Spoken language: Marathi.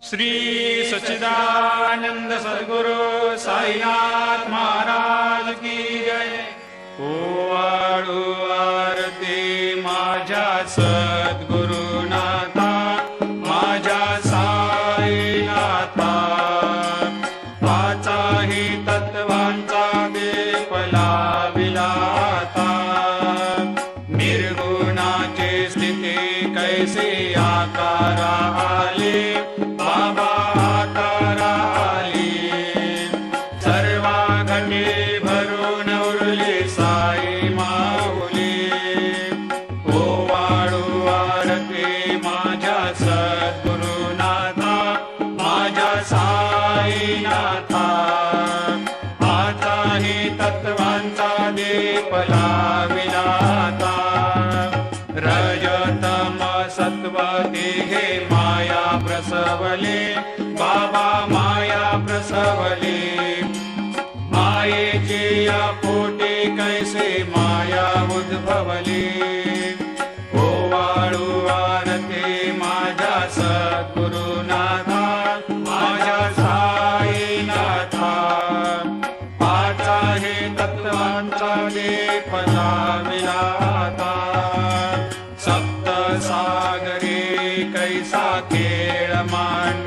श्री सच्चिदानंद सद्गुरु साईनाथ महाराज की जय। ओवाळू आरती माझ्या सद्गुरुनाथा, माझ्या साईनाथा, पाचाही तत्वांचा दीप लाविलाता। निर्गुणाची स्थिती कैसे आकारा आले, बाबा आकारा आली। सर्वा घटे भरून उरली साई माऊली। ओवाळू आरती माझ्या सद्गुरुनाथा, माझ्या साईनाथा, आताही तत्वांचा दीप लाविलाता। रजतम सत्व तिघे माया प्रसवले, बाबा माया प्रसवले। मायेची या पोटी कैसे माया उद्भवली। ओवाळू आरती माझ्या सद्गुरुनाथा, माझ्या साईनाथा, पाचाही तत्वांचा दीप लाविलाता। सप्त सागरी कैसा खेळ मांड